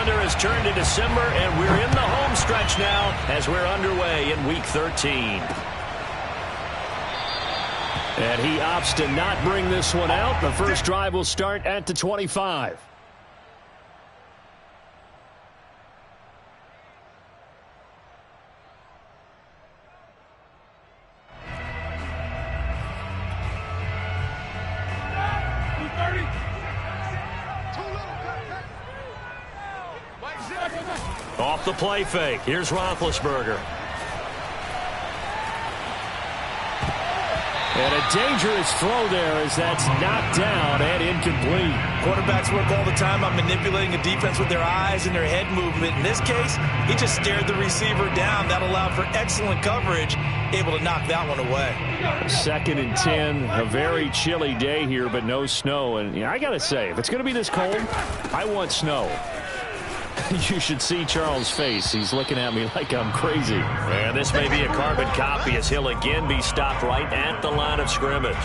calendar has turned to December, and we're in the home stretch now as we're underway in Week 13. And he opts to not bring this one out. The first drive will start at the 25. Off the play fake. Here's Roethlisberger. And a dangerous throw there as that's knocked down and incomplete. Quarterbacks work all the time on manipulating a defense with their eyes and their head movement. In this case, he just stared the receiver down. That allowed for excellent coverage, able to knock that one away. 2nd and 10, a very chilly day here, but no snow. And I got to say, if it's going to be this cold, I want snow. You should see Charles' face. He's looking at me like I'm crazy. And this may be a carbon copy as he'll again be stopped right at the line of scrimmage.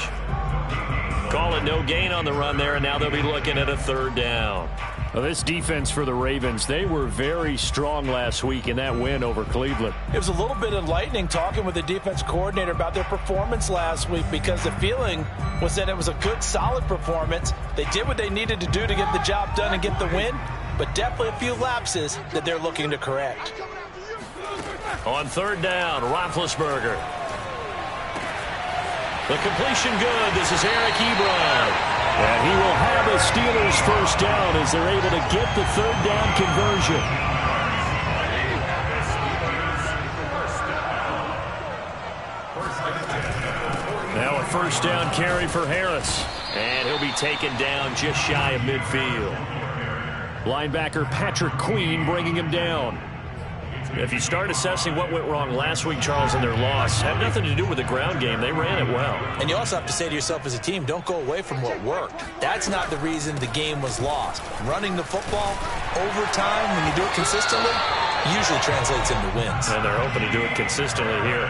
Call it no gain on the run there, and now they'll be looking at a 3rd down. Well, this defense for the Ravens, they were very strong last week in that win over Cleveland. It was a little bit enlightening talking with the defense coordinator about their performance last week, because the feeling was that it was a good, solid performance. They did what they needed to do to get the job done and get the win, but definitely a few lapses that they're looking to correct. On 3rd down, Roethlisberger. The completion good. This is Eric Ebron. And he will have a Steelers first down as they're able to get the 3rd down conversion. Now a first down carry for Harris. And he'll be taken down just shy of midfield. Linebacker Patrick Queen bringing him down. If you start assessing what went wrong last week, Charles, in their loss, had nothing to do with the ground game. They ran it well. And you also have to say to yourself as a team, don't go away from what worked. That's not the reason the game was lost. Running the football over time, when you do it consistently, usually translates into wins. And they're hoping to do it consistently here.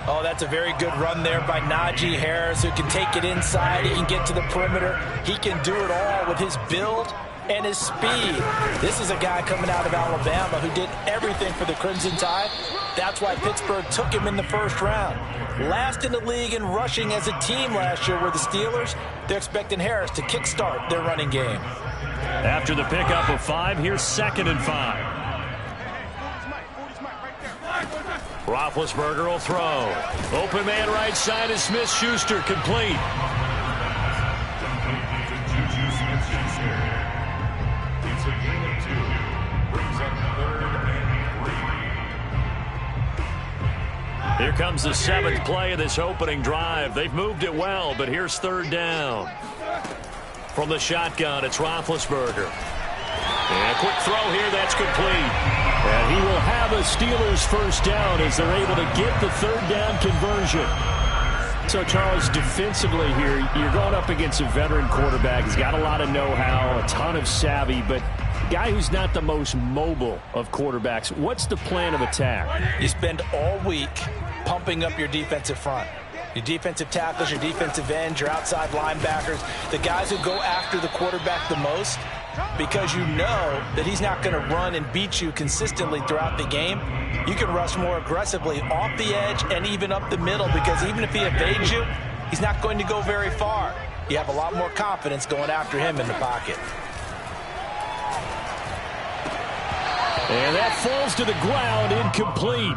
Oh, that's a very good run there by Najee Harris, who can take it inside. He can get to the perimeter. He can do it all with his build and his speed. This is a guy coming out of Alabama who did everything for the Crimson Tide. That's why Pittsburgh took him in the 1st round. Last in the league in rushing as a team last year were the Steelers. They're expecting Harris to kickstart their running game. After the pickup of 5, here's 2nd and 5. Roethlisberger will throw. Open man right side is Smith-Schuster, complete. Here comes the 7th play of this opening drive. They've moved it well, but here's 3rd down. From the shotgun, it's Roethlisberger. And a quick throw here, that's complete. And he will have a Steelers first down as they're able to get the 3rd down conversion. So, Charles, defensively here, you're going up against a veteran quarterback. He's got a lot of know-how, a ton of savvy, but a guy who's not the most mobile of quarterbacks. What's the plan of attack? You spend all week pumping up your defensive front. Your defensive tackles, your defensive ends, your outside linebackers, the guys who go after the quarterback the most, because you know that he's not going to run and beat you consistently throughout the game. You can rush more aggressively off the edge and even up the middle, because even if he evades you, he's not going to go very far. You have a lot more confidence going after him in the pocket. And that falls to the ground, incomplete.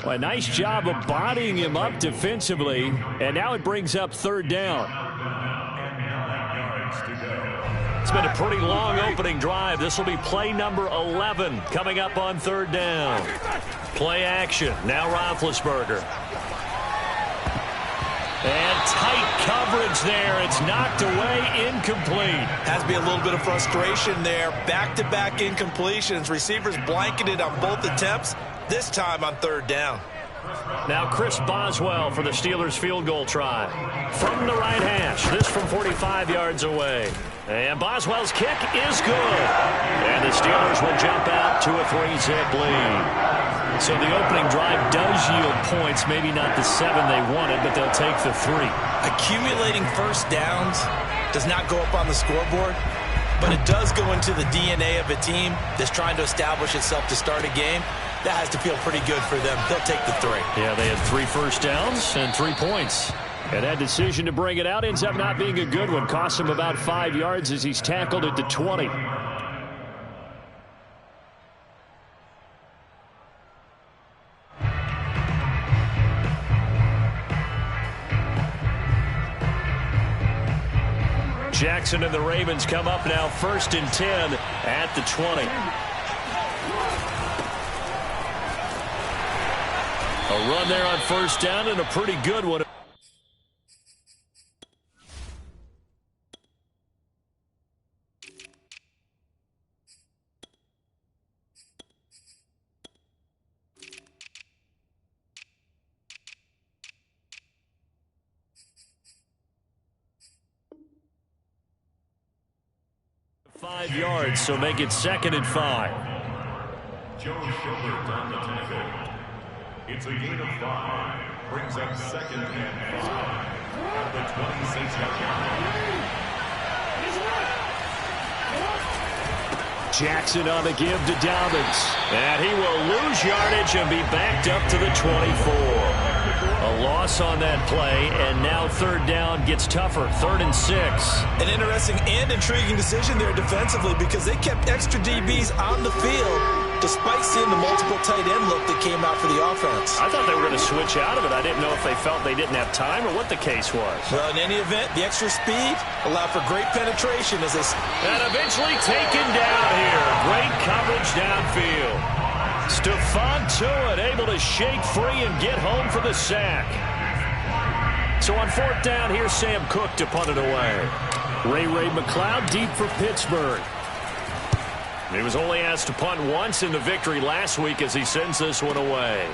Well, a nice job of bodying him up defensively, and now it brings up 3rd down. It's been a pretty long opening drive. This will be play number 11 coming up on 3rd down. Play action. Now Roethlisberger. And tight coverage there. It's knocked away, incomplete. Has to be a little bit of frustration there. Back-to-back incompletions. Receivers blanketed on both attempts, this time on 3rd down. Now Chris Boswell for the Steelers field goal try. From the right hash, this from 45 yards away. And Boswell's kick is good. And the Steelers will jump out to a 3-zip lead. So the opening drive does yield points, maybe not the 7 they wanted, but they'll take the 3. Accumulating first downs does not go up on the scoreboard, but it does go into the DNA of a team that's trying to establish itself to start a game. That has to feel pretty good for them. They'll take the 3. Yeah, they had 3 first downs and 3 points. And that decision to bring it out ends up not being a good one. Costs him about 5 yards as he's tackled at the 20. Jackson and the Ravens come up now 1st and 10 at the 20. A run there on 1st down and a pretty good one. Five yards, so make it 2nd and 5. Joe Schobert on the tackle. It's a gain of 5. Brings up 2nd and 5 at the 26-yard line. Jackson on the give to Dobbins. And he will lose yardage and be backed up to the 24. A loss on that play, and now 3rd down gets tougher. 3rd and 6. An interesting and intriguing decision there defensively because they kept extra DBs on the field despite seeing the multiple tight end look that came out for the offense. I thought they were going to switch out of it. I didn't know if they felt they didn't have time or what the case was. Well, in any event, the extra speed allowed for great penetration as this. And eventually taken down here. Great coverage downfield. Stephon Tuitt able to shake free and get home for the sack. So on 4th down, here's Sam Cook to punt it away. Ray McLeod deep for Pittsburgh. He was only asked to punt once in the victory last week as he sends this one away.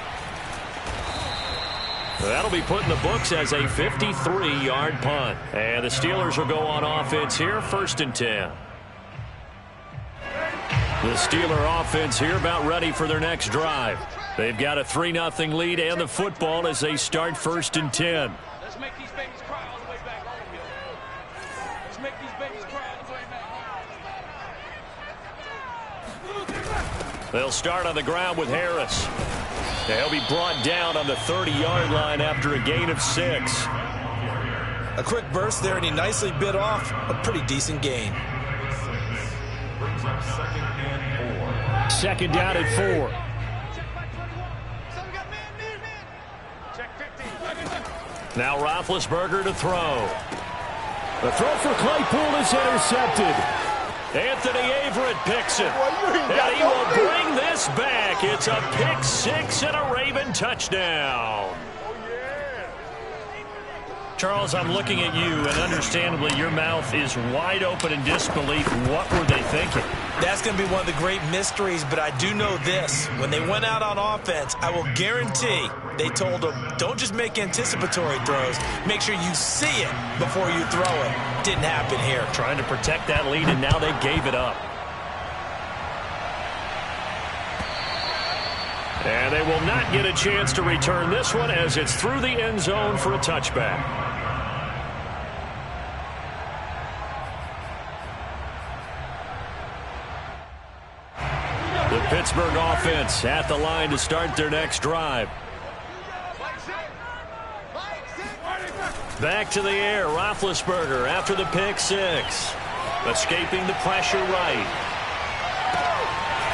That'll be put in the books as a 53-yard punt. And the Steelers will go on offense here, 1st and 10. The Steeler offense here about ready for their next drive. They've got a 3-0 lead and the football as they start 1st and 10. Let's make these babies cry all the way back home, yo. Let's make these babies cry all the way back home. They'll start on the ground with Harris. They'll be brought down on the 30-yard line after a gain of 6. A quick burst there, and he nicely bit off a pretty decent gain. Brings up 2nd and 4. 2nd down at 4. Now Roethlisberger to throw. The throw for Claypool is intercepted. Anthony Averett picks it. And he will bring this back. It's a pick 6 and a Raven touchdown. Charles, I'm looking at you, and understandably your mouth is wide open in disbelief. What were they thinking? That's going to be one of the great mysteries, but I do know this. When they went out on offense, I will guarantee they told them, don't just make anticipatory throws. Make sure you see it before you throw it. Didn't happen here. Trying to protect that lead, and now they gave it up. And they will not get a chance to return this one as it's through the end zone for a touchback. The Pittsburgh offense at the line to start their next drive. Back to the air, Roethlisberger after the pick 6. Escaping the pressure right.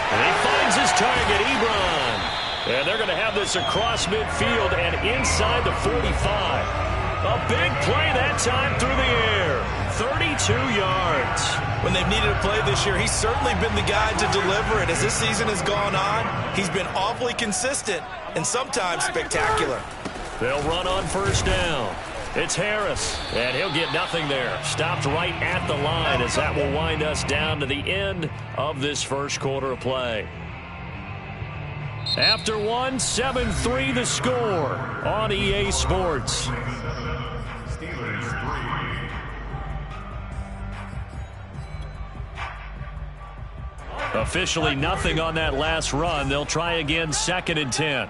And he finds his target, Ebron. And they're going to have this across midfield and inside the 45. A big play that time through the air. 32 yards. When they've needed a play this year, he's certainly been the guy to deliver it. As this season has gone on, he's been awfully consistent and sometimes spectacular. They'll run on 1st down. It's Harris, and he'll get nothing there. Stopped right at the line as that will wind us down to the end of this first quarter of play. After one, 7-3 the score on EA Sports. Steelers 3. Officially nothing on that last run. They'll try again 2nd and 10.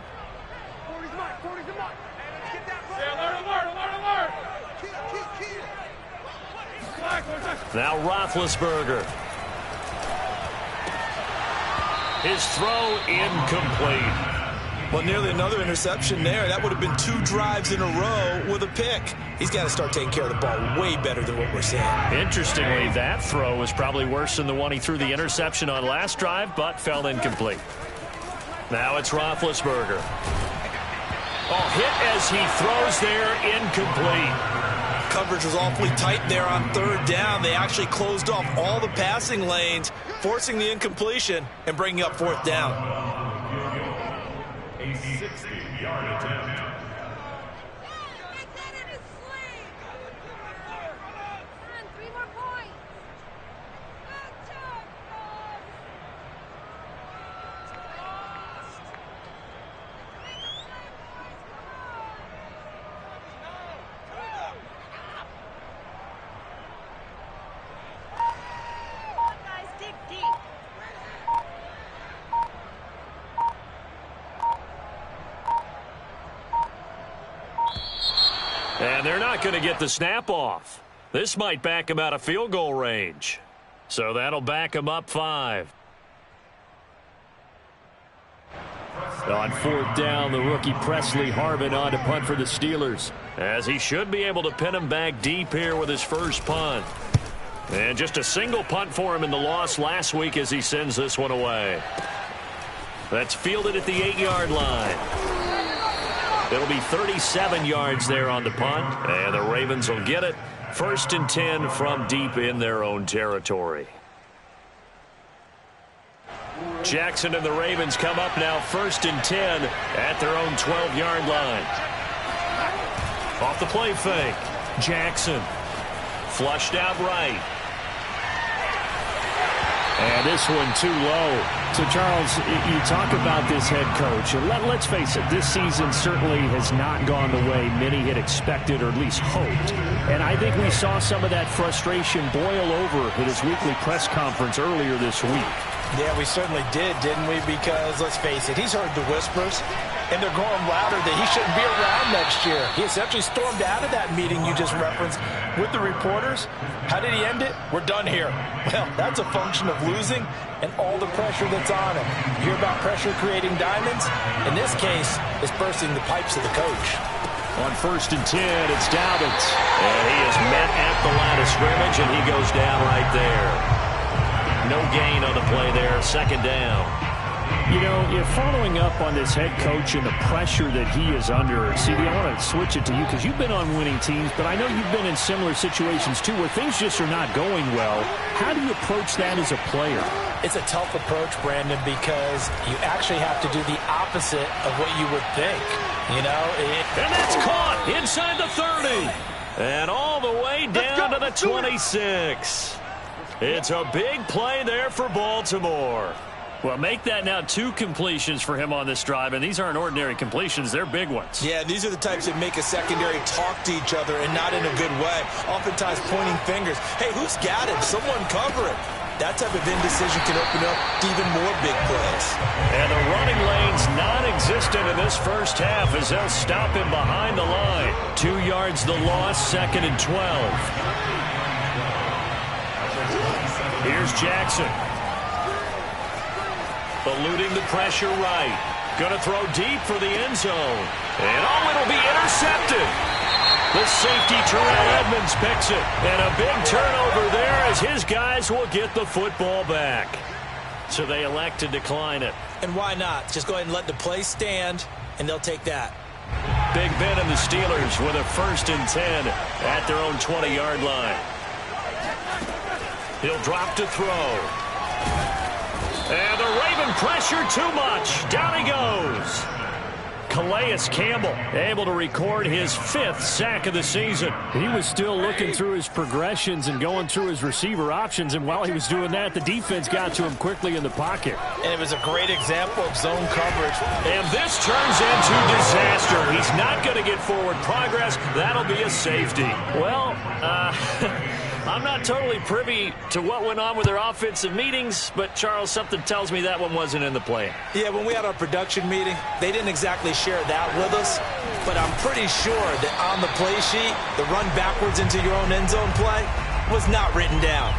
Now Roethlisberger His throw incomplete. Well, nearly another interception there. That would have been 2 drives in a row with a pick. He's got to start taking care of the ball way better than what we're seeing. Interestingly, that throw was probably worse than the one he threw the interception on last drive, but fell incomplete. Now it's Roethlisberger. Oh, hit as he throws there, incomplete. Coverage was awfully tight there on 3rd down. They actually closed off all the passing lanes, forcing the incompletion and bringing up 4th down. A 60-yard attempt. And they're not going to get the snap off. This might back him out of field goal range. So that'll back him up 5. On 4th down, the rookie Presley Harvin on to punt for the Steelers, as he should be able to pin him back deep here with his first punt. And just a single punt for him in the loss last week as he sends this one away. That's fielded at the 8-yard line. It'll be 37 yards there on the punt, and the Ravens will get it. 1st and 10 from deep in their own territory. Jackson and the Ravens come up now 1st and 10 at their own 12-yard line. Off the play fake. Jackson. Flushed out right. And this one too low. So, Charles, you talk about this head coach. And let's face it, this season certainly has not gone the way many had expected or at least hoped. And I think we saw some of that frustration boil over at his weekly press conference earlier this week. Yeah, we certainly did, didn't we? Because, let's face it, he's heard the whispers, and they're growing louder that he shouldn't be around next year. He essentially stormed out of that meeting you just referenced with the reporters. How did he end it? We're done here. Well, that's a function of losing and all the pressure that's on him. You hear about pressure creating diamonds? In this case, it's bursting the pipes of the coach. On 1st and 10, it's Dobbins. And he is met at the line of scrimmage, and he goes down right there. No gain on the play there, 2nd down. You know, if following up on this head coach and the pressure that he is under, CD, I want to switch it to you because you've been on winning teams, but I know you've been in similar situations too where things just are not going well. How do you approach that as a player? It's a tough approach, Brandon, because you actually have to do the opposite of what you would think. You know? And that's caught inside the 30. And all the way down to the 26. It's a big play there for Baltimore. Well, make that now 2 completions for him on this drive, and these aren't ordinary completions. They're big ones. Yeah, these are the types that make a secondary talk to each other and not in a good way. Oftentimes pointing fingers. Hey, who's got him? Someone cover it. That type of indecision can open up to even more big plays. And the running lane's non-existent in this first half as they'll stop him behind the line. 2 yards the loss, 2nd and 12. Here's Jackson. Eluding the pressure right. Going to throw deep for the end zone. And oh, it'll be intercepted. The safety, Terrell Edmonds, picks it. And a big turnover there as his guys will get the football back. So they elect to decline it. And why not? Just go ahead and let the play stand, and they'll take that. Big Ben and the Steelers with a 1st and 10 at their own 20-yard line. He'll drop to throw. And the Raven pressure too much. Down he goes. Calais Campbell able to record his 5th sack of the season. He was still looking through his progressions and going through his receiver options, and while he was doing that, the defense got to him quickly in the pocket. And it was a great example of zone coverage. And this turns into disaster. He's not going to get forward progress. That'll be a safety. Well, I'm not totally privy to what went on with their offensive meetings, but, Charles, something tells me that one wasn't in the plan. Yeah, when we had our production meeting, they didn't exactly share that with us, but I'm pretty sure that on the play sheet, the run backwards into your own end zone play was not written down.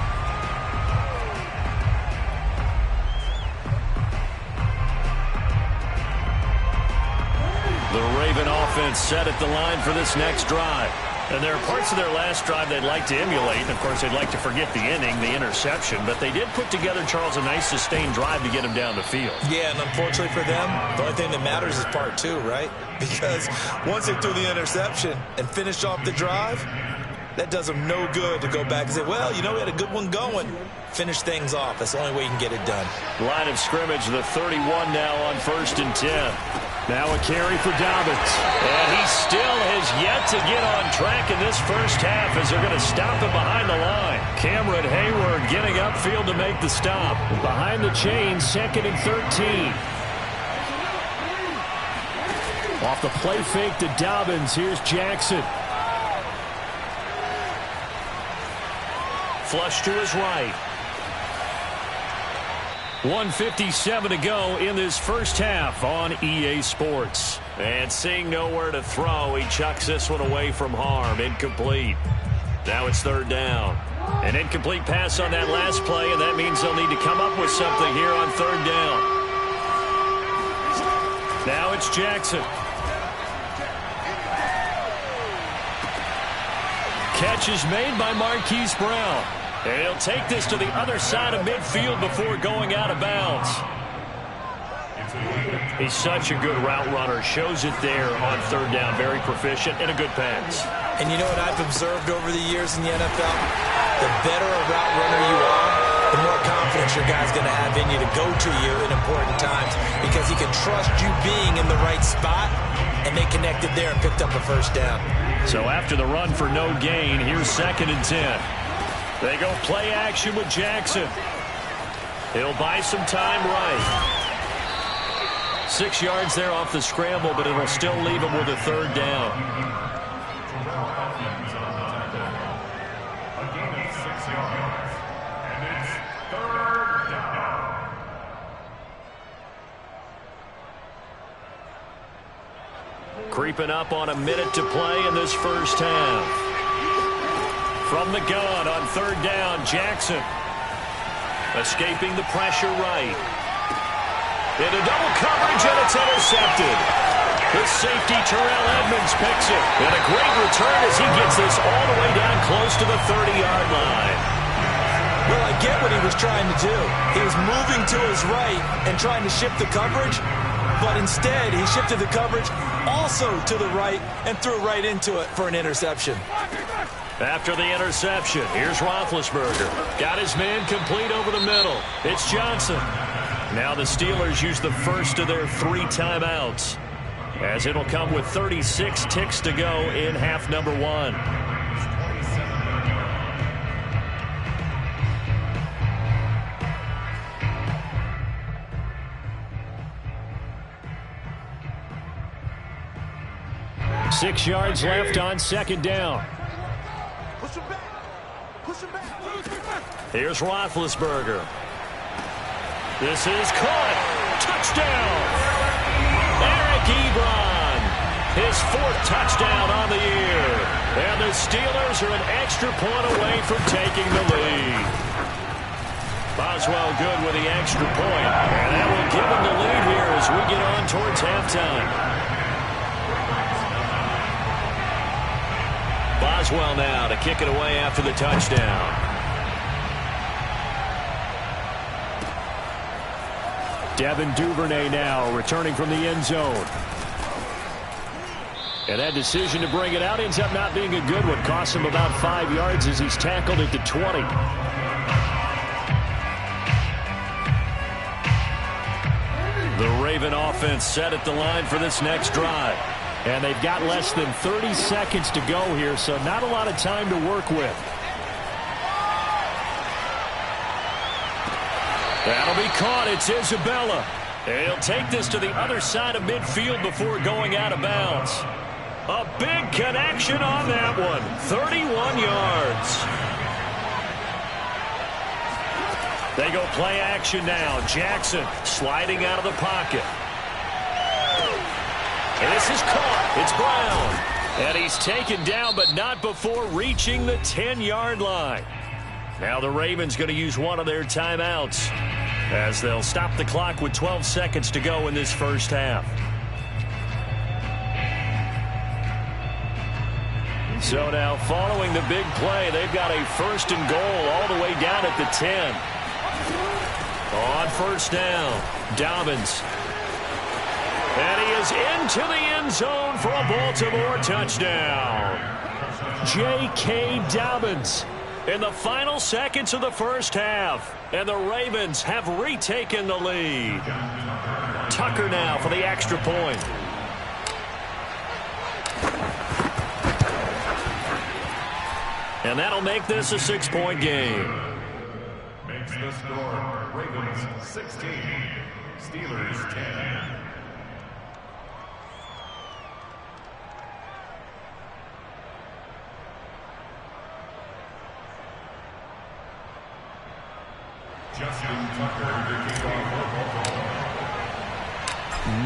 Raven offense set at the line for this next drive. And there are parts of their last drive they'd like to emulate. And, of course, they'd like to forget the inning, the interception. But they did put together, Charles, a nice sustained drive to get him down the field. Yeah, and unfortunately for them, the only thing that matters is part two, right? Because once they threw the interception and finished off the drive, that does them no good to go back and say, well, you know, we had a good one going. Finish things off. That's the only way you can get it done. Line of scrimmage, the 31 now on 1st and 10. Now a carry for Dobbins. And he still has yet to get on track in this first half as they're going to stop him behind the line. Cameron Hayward getting upfield to make the stop. Behind the chain, 2nd and 13. Off the play fake to Dobbins. Here's Jackson. Flush to his right. 1:57 to go in this first half on EA Sports. And seeing nowhere to throw, he chucks this one away from harm. Incomplete. Now it's 3rd down. An incomplete pass on that last play, and that means they'll need to come up with something here on 3rd down. Now it's Jackson. Catch is made by Marquise Brown. And he'll take this to the other side of midfield before going out of bounds. He's such a good route runner. Shows it there on 3rd down. Very proficient and a good pass. And you know what I've observed over the years in the NFL? The better a route runner you are, the more confidence your guy's going to have in you to go to you in important times because he can trust you being in the right spot, and they connected there and picked up a 1st down. So after the run for no gain, here's 2nd and 10. They go play action with Jackson. He'll buy some time right. 6 yards there off the scramble, but it'll still leave him with a 3rd down. A gain of 6 yards, and it's 3rd down. Creeping up on a minute to play in this first half. From the gun on 3rd down, Jackson. Escaping the pressure right. Into double coverage, and it's intercepted. His safety, Terrell Edmonds, picks it. And a great return as he gets this all the way down close to the 30-yard line. Well, I get what he was trying to do. He was moving to his right and trying to shift the coverage, but instead he shifted the coverage also to the right and threw right into it for an interception. After the interception, here's Roethlisberger. Got his man complete over the middle. It's Johnson. Now the Steelers use the first of their 3 timeouts, as it'll come with 36 ticks to go in half number 1. Six yards left on 2nd down. Here's Roethlisberger. This is caught. Touchdown. Eric Ebron. His 4th touchdown on the year. And the Steelers are an extra point away from taking the lead. Boswell good with the extra point. And that will give him the lead here as we get on towards halftime. Boswell now to kick it away after the touchdown. Devin Duvernay now returning from the end zone. And that decision to bring it out ends up not being a good one. Costs him about 5 yards as he's tackled at the 20. The Raven offense set at the line for this next drive. And they've got less than 30 seconds to go here, so not a lot of time to work with. That'll be caught. It's Isabella. And he'll take this to the other side of midfield before going out of bounds. A big connection on that one. 31 yards. They go play action now. Jackson sliding out of the pocket. And this is caught. It's Brown. And he's taken down, but not before reaching the 10-yard line. Now the Ravens going to use one of their timeouts, as they'll stop the clock with 12 seconds to go in this first half. So now following the big play, they've got a 1st and goal all the way down at the 10. On 1st down, Dobbins. And he is into the end zone for a Baltimore touchdown. J.K. Dobbins in the final seconds of the first half. And the Ravens have retaken the lead. Tucker now for the extra point. And that'll make this a 6-point game. Makes the score Ravens 16, Steelers 10. Justin Tucker to kick off.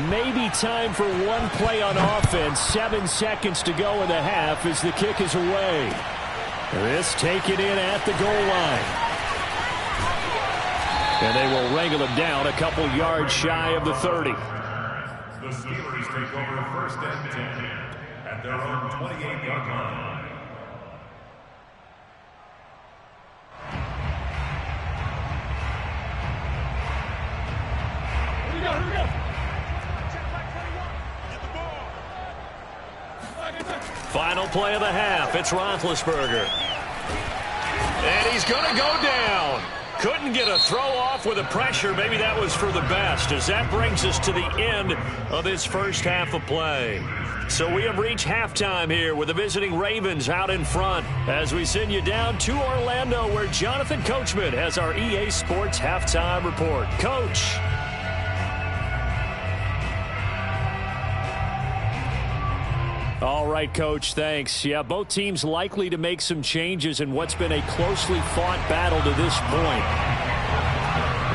Maybe time for one play on offense. 7 seconds to go in the half as the kick is away. This taken in at the goal line. And they will wrangle him down a couple yards shy of the 30. The Steelers take over 1st and 10 at their own 28-yard line. Here we go. Final play of the half. It's Roethlisberger. And he's going to go down. Couldn't get a throw off with the pressure. Maybe that was for the best, as that brings us to the end of this first half of play. So we have reached halftime here with the visiting Ravens out in front as we send you down to Orlando, where Jonathan Coachman has our EA Sports halftime report. Coach. All right, Coach, thanks. Yeah, both teams likely to make some changes in what's been a closely fought battle to this point.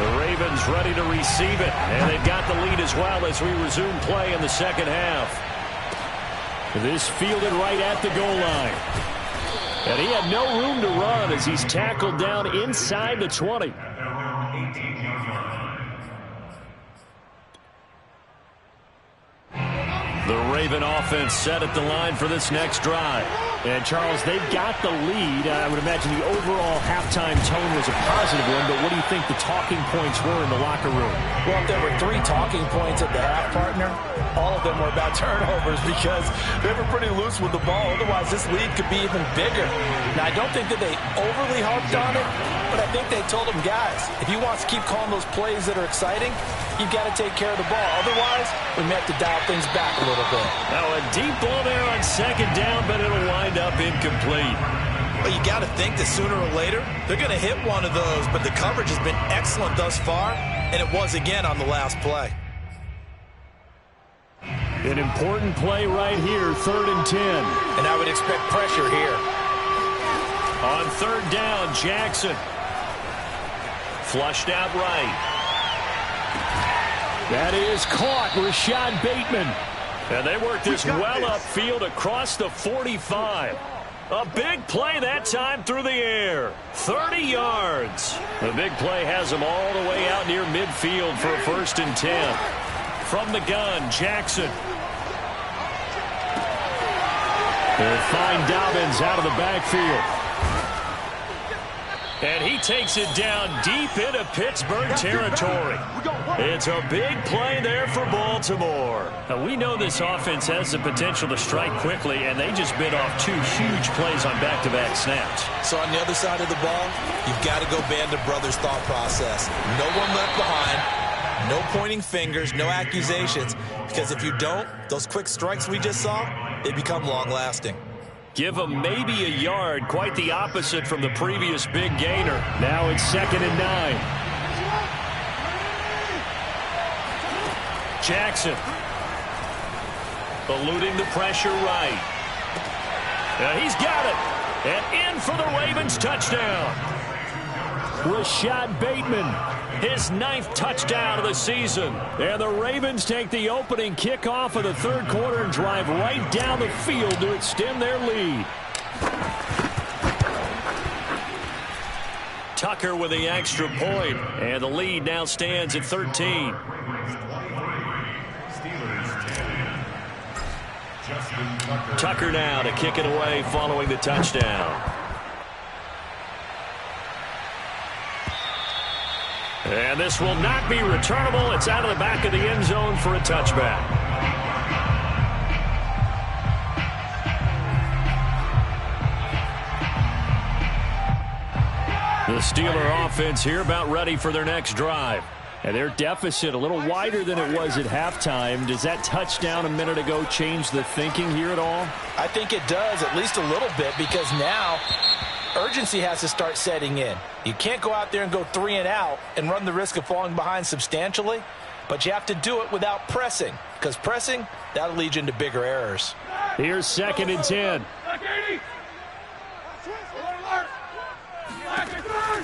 The Ravens ready to receive it, and they've got the lead as well as we resume play in the second half. This fielded right at the goal line. And he had no room to run as he's tackled down inside the 20. The Raven offense set at the line for this next drive. And, Charles, they've got the lead. I would imagine the overall halftime tone was a positive one, but what do you think the talking points were in the locker room? Well, if there were 3 talking points at the half, partner, all of them were about turnovers because they were pretty loose with the ball. Otherwise, this lead could be even bigger. Now, I don't think that they overly harped on it, but I think they told them, guys, if you want to keep calling those plays that are exciting, you've got to take care of the ball. Otherwise, we may have to dial things back a little bit. Now a deep ball there on 2nd down, but it'll wind up incomplete. Well, you got to think that sooner or later, they're going to hit one of those, but the coverage has been excellent thus far, and it was again on the last play. An important play right here, 3rd and 10. And I would expect pressure here. On 3rd down, Jackson. Flushed out right. That is caught, Rashad Bateman. And they work this well upfield across the 45. A big play that time through the air. 30 yards. The big play has them all the way out near midfield for a 1st and 10. From the gun, Jackson. They'll find Dobbins out of the backfield. And he takes it down deep into Pittsburgh territory. It's a big play there for Baltimore. Now, we know this offense has the potential to strike quickly, and they just bit off 2 huge plays on back-to-back snaps. So on the other side of the ball, you've got to go Band of Brothers thought process. No one left behind, no pointing fingers, no accusations, because if you don't, those quick strikes we just saw, they become long-lasting. Give them maybe a yard, quite the opposite from the previous big gainer. Now it's 2nd and 9. Jackson eluding the pressure right. He's got it. And in for the Ravens touchdown. Rashad Bateman. His 9th touchdown of the season. And the Ravens take the opening kickoff of the 3rd quarter and drive right down the field to extend their lead. Tucker with the extra point, and the lead now stands at 13. Tucker now to kick it away following the touchdown. And this will not be returnable. It's out of the back of the end zone for a touchback. The Steeler offense here about ready for their next drive. And their deficit a little wider than it was at halftime. Does that touchdown a minute ago change the thinking here at all? I think it does, at least a little bit, because now urgency has to start setting in. You can't go out there and go 3 and out and run the risk of falling behind substantially, but you have to do it without pressing, because pressing, that'll lead you into bigger errors. Here's 2nd and 10.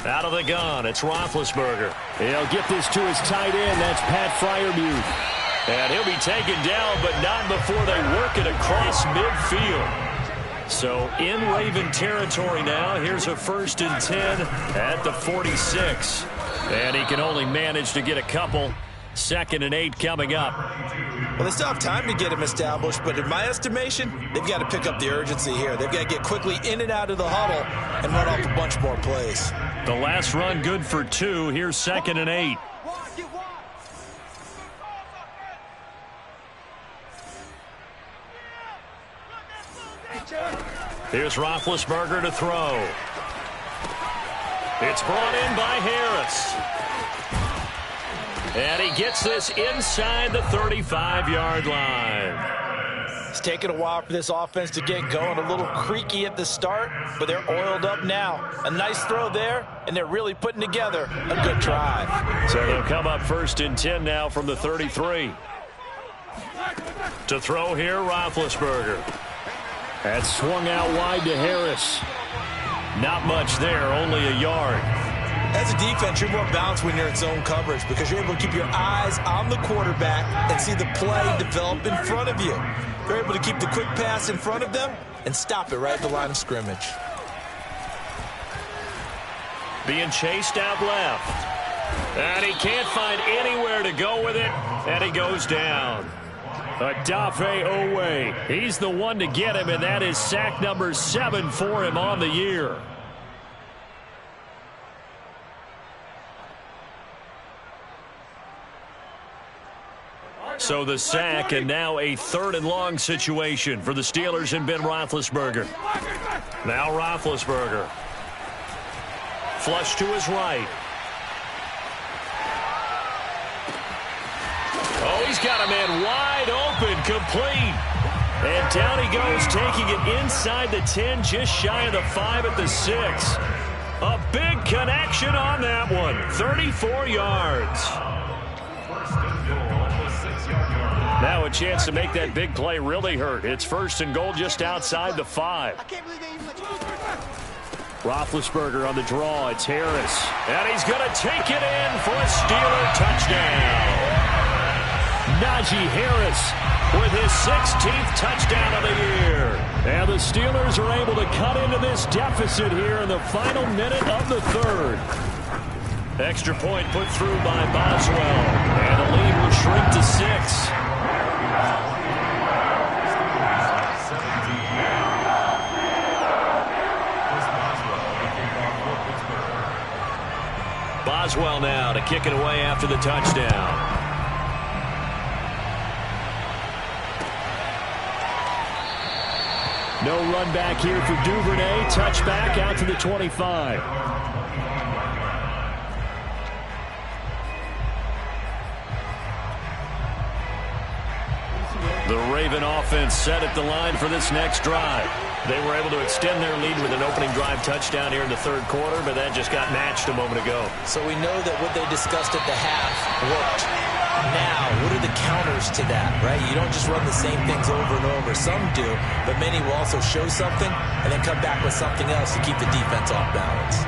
Out of the gun, it's Roethlisberger. He'll get this to his tight end. That's Pat Freiermuth. And he'll be taken down, but not before they work it across midfield. So in Raven territory now. Here's a 1st and 10 at the 46. And he can only manage to get a couple. 2nd and 8 coming up. Well, they still have time to get him established, but in my estimation, they've got to pick up the urgency here. They've got to get quickly in and out of the huddle and run off a bunch more plays. The last run good for 2. Here's 2nd and 8. Here's Roethlisberger to throw. It's brought in by Harris. And he gets this inside the 35-yard line. It's taken a while for this offense to get going. A little creaky at the start, but they're oiled up now. A nice throw there, and they're really putting together a good drive. So they'll come up 1st and 10 now from the 33. To throw here, Roethlisberger. That's swung out wide to Harris. Not much there, only a yard. As a defense, you're more balanced when you're in zone coverage because you're able to keep your eyes on the quarterback and see the play develop in front of you. They're able to keep the quick pass in front of them and stop it right at the line of scrimmage. Being chased out left. And he can't find anywhere to go with it, and he goes down. Odafe Owe. He's the one to get him, and that is sack number 7 for him on the year. So the sack, and now a 3rd and long situation for the Steelers and Ben Roethlisberger. Now Roethlisberger. Flush to his right. Oh, he's got a man wide open, complete. And down he goes, taking it inside the 10, just shy of the 5 at the 6. A big connection on that one, 34 yards. Now a chance to make that big play really hurt. It's 1st and goal just outside the 5. Roethlisberger on the draw. It's Harris. And he's going to take it in for a Steeler touchdown. Najee Harris with his 16th touchdown of the year. And the Steelers are able to cut into this deficit here in the final minute of the 3rd. Extra point put through by Boswell. And the lead will shrink to 6. Boswell now to kick it away after the touchdown. No run back here for Duvernay. Touchback out to the 25. The Raven offense set at the line for this next drive. They were able to extend their lead with an opening drive touchdown here in the 3rd quarter, but that just got matched a moment ago. So we know that what they discussed at the half worked. Now, what are the counters to that, right? You don't just run the same things over and over. Some do, but many will also show something and then come back with something else to keep the defense off balance.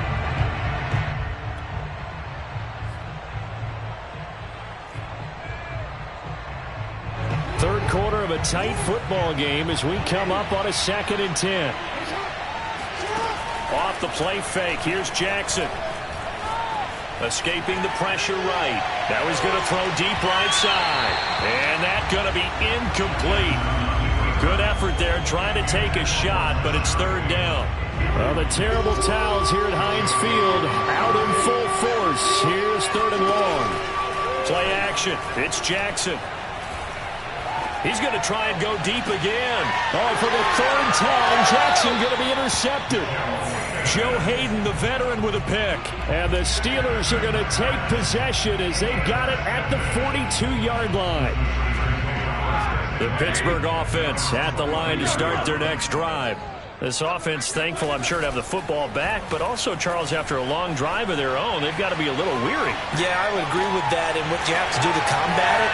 Third quarter of a tight football game as we come up on a 2nd and 10. Off the play fake. Here's Jackson. Escaping the pressure right. Now he's going to throw deep right side. And that's going to be incomplete. Good effort there, trying to take a shot, but it's third down. Well, the terrible towels here at Heinz Field out in full force. Here's third and long. Play action. It's Jackson. He's going to try and go deep again. Oh, for the third time, Jackson going to be intercepted. Joe Hayden, the veteran, with a pick. And the Steelers are going to take possession as they've got it at the 42-yard line. The Pittsburgh offense at the line to start their next drive. This offense, thankful, I'm sure, to have the football back, but also, Charles, after a long drive of their own, they've got to be a little weary. Yeah, I would agree with that, and what you have to do to combat it,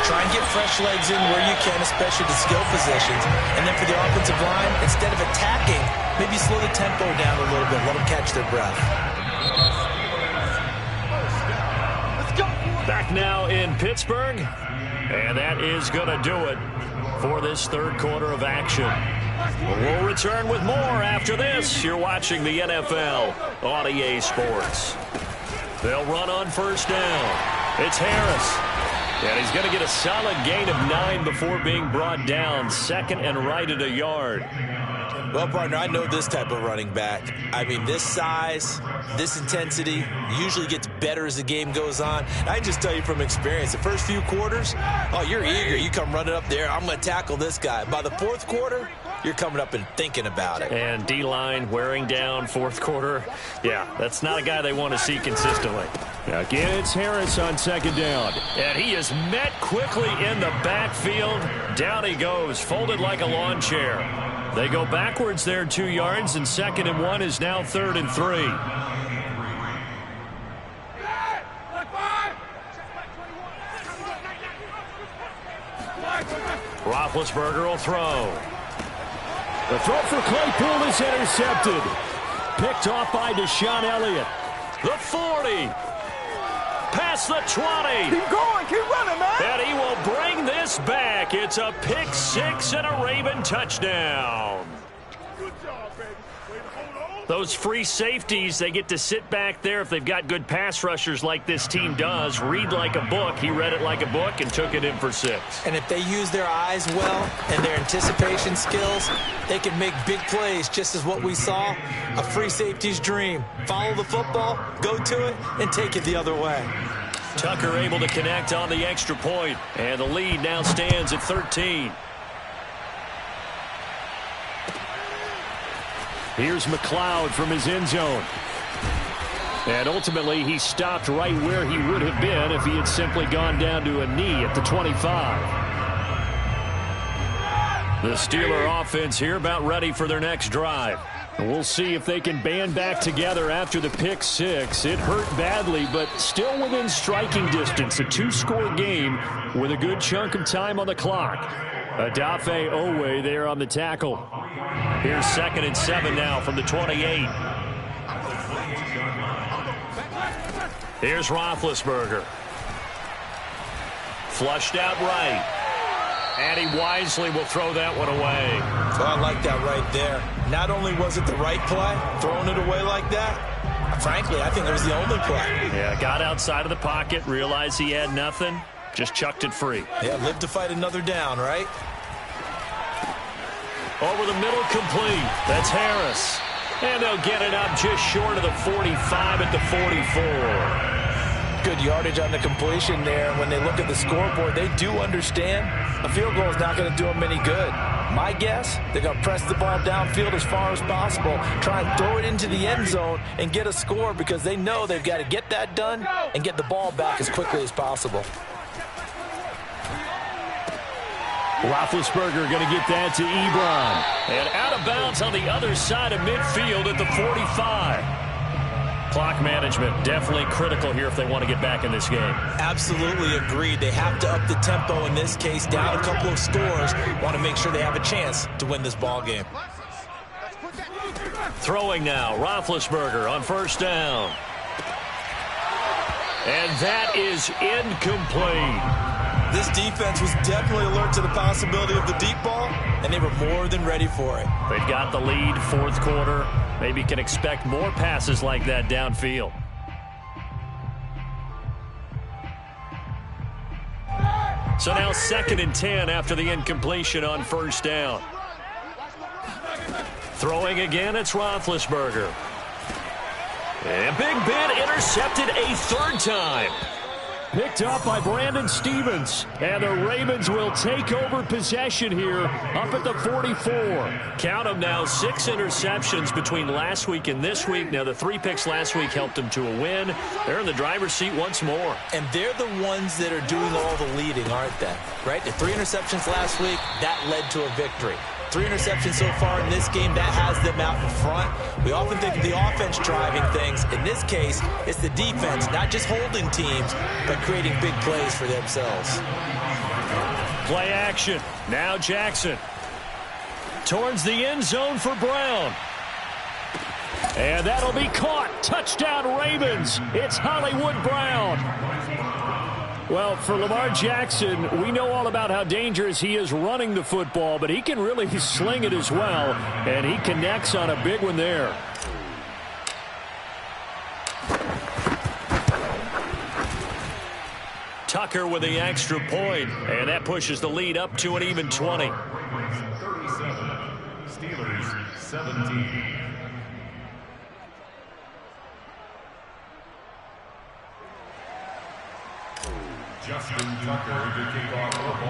try and get fresh legs in where you can, especially the skill positions. And then for the offensive line, instead of attacking, maybe slow the tempo down a little bit, let them catch their breath. Back now in Pittsburgh, and that is going to do it for this third quarter of action. We'll return with more after this. You're watching the NFL on EA Sports. They'll run on first down. It's Harris. And he's going to get a solid gain of 9 before being brought down. Second and right at a yard. Well, partner, I know this type of running back. I mean, this size, this intensity usually gets better as the game goes on. I can just tell you from experience, the first few quarters, oh, you're eager. You come running up there, I'm going to tackle this guy. By the fourth quarter, you're coming up and thinking about it. And D-line wearing down fourth quarter. Yeah, that's not a guy they want to see consistently. Again, it's Harris on second down. And he is met quickly in the backfield. Down he goes, folded like a lawn chair. They go backwards there 2 yards, and second and 1 is now third and 3. Roethlisberger will throw. The throw for Claypool is intercepted. Picked off by Deshaun Elliott. The 40. Past the 20. Keep going, keep running, man. And he will bring this back. It's a pick six and a Raven touchdown. Good job, baby. Way to hold on. Those free safeties, they get to sit back there if they've got good pass rushers like this team does. Read like a book. He read it like a book and took it in for 6. And if they use their eyes well and their anticipation skills, they can make big plays, just as what we saw, a free safety's dream. Follow the football, go to it, and take it the other way. Tucker able to connect on the extra point, and the lead now stands at 13. Here's McLeod from his end zone. And ultimately, he stopped right where he would have been if he had simply gone down to a knee at the 25. The Steeler offense here about ready for their next drive. We'll see if they can band back together after the pick 6. It hurt badly, but still within striking distance. A 2-score game with a good chunk of time on the clock. Adafe Owe there on the tackle. Here's second and 7 now from the 28. Here's Roethlisberger. Flushed out right. And he wisely will throw that one away. So I like that right there. Not only was it the right play, throwing it away like that, frankly, I think it was the only play. Yeah, got outside of the pocket, realized he had nothing, just chucked it free. Yeah, live to fight another down, right? Over the middle, complete. That's Harris. And they'll get it up just short of the 45 at the 44. Good yardage on the completion there. When they look at the scoreboard, they do understand a field goal is not going to do them any good. My guess, they're going to press the ball downfield as far as possible, try and throw it into the end zone and get a score because they know they've got to get that done and get the ball back as quickly as possible. Roethlisberger going to get that to Ebron. And out of bounds on the other side of midfield at the 45. Clock management definitely critical here if they want to get back in this game. Absolutely agreed. They have to up the tempo in this case, down a couple of scores. Want to make sure they have a chance to win this ball game. Throwing now, Roethlisberger on first down. And that is incomplete. This defense was definitely alert to the possibility of the deep ball, and they were more than ready for it. They've got the lead, fourth quarter. Maybe can expect more passes like that downfield. So now 2nd and 10 after the incompletion on first down. Throwing again, it's Roethlisberger. And Big Ben intercepted a 3rd time. Picked up by Brandon Stevens. And the Ravens will take over possession here up at the 44. Count them now, 6 interceptions between last week and this week. Now, the 3 picks last week helped them to a win. They're in the driver's seat once more. And they're the ones that are doing all the leading, aren't they? Right? The 3 interceptions last week, that led to a victory. 3 interceptions so far in this game, that has them out in front. We often think of the offense driving things. In this case, it's the defense, not just holding teams, but creating big plays for themselves. Play action. Now Jackson. Towards the end zone for Brown. And that'll be caught. Touchdown Ravens. It's Hollywood Brown. Well, for Lamar Jackson, we know all about how dangerous he is running the football, but he can really sling it as well, and he connects on a big one there. Tucker with the extra point, and that pushes the lead up to an even 20. 37, Steelers 17.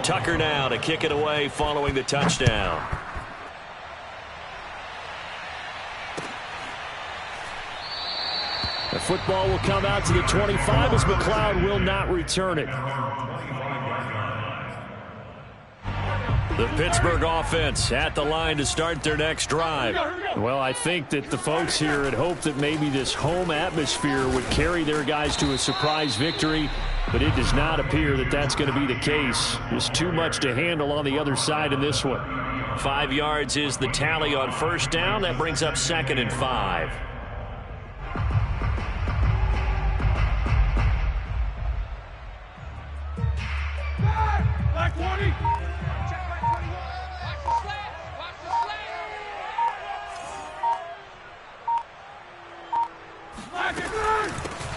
Tucker now to kick it away following the touchdown. The football will come out to the 25 as McLeod will not return it. The Pittsburgh offense at the line to start their next drive. Well, I think that the folks here had hoped that maybe this home atmosphere would carry their guys to a surprise victory, but it does not appear that that's going to be the case. There's too much to handle on the other side in this one. 5 yards is the tally on first down. That brings up 2nd and 5. Back 20.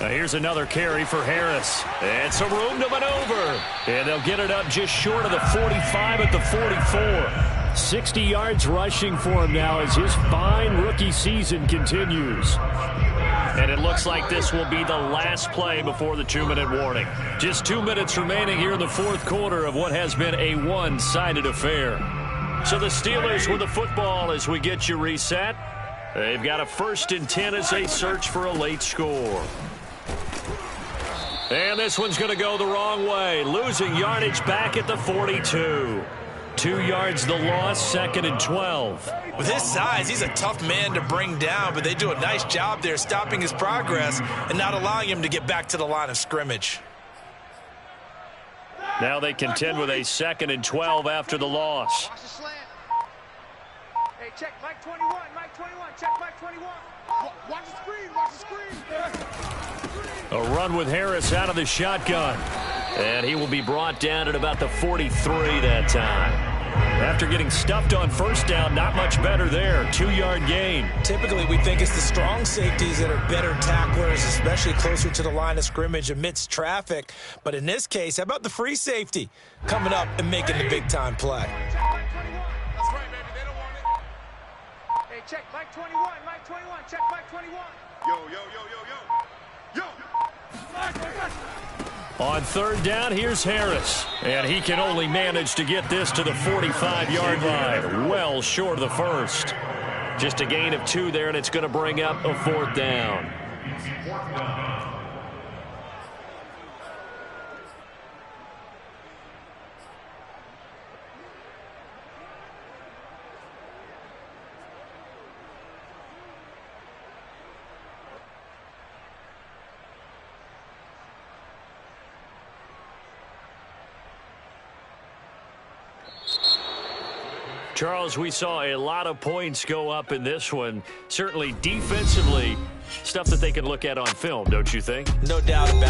Now here's another carry for Harris. And some room to maneuver. And they'll get it up just short of the 45 at the 44. 60 yards rushing for him now as his fine rookie season continues. And it looks like this will be the last play before the 2-minute warning. Just 2 minutes remaining here in the 4th quarter of what has been a one-sided affair. So the Steelers with the football as we get you reset. They've got a 1st and 10 as they search for a late score. And this one's going to go the wrong way. Losing yardage back at the 42. 2 yards the loss, 2nd and 12. With his size, he's a tough man to bring down, but they do a nice job there stopping his progress and not allowing him to get back to the line of scrimmage. Now they contend with a 2nd and 12 after the loss. Watch the slant. Hey, check Mike 21. Mike 21. Check Mike 21. Watch the screen. Watch the screen. A run with Harris out of the shotgun. And he will be brought down at about the 43 that time. After getting stuffed on first down, not much better there. 2-yard gain. Typically, we think it's the strong safeties that are better tacklers, especially closer to the line of scrimmage amidst traffic. But in this case, how about the free safety coming up and making the big-time play? That's right, baby. They don't want it. Hey, check Mike 21. Mike 21. Check Mike 21. Yo, yo, yo, yo, yo. Yo. On 3rd down, here's Harris. And he can only manage to get this to the 45-yard line. Well short of the 1st. Just a gain of 2 there, and it's going to bring up a 4th down. Charles, we saw a lot of points go up in this one. Certainly defensively, stuff that they can look at on film, don't you think? No doubt about it.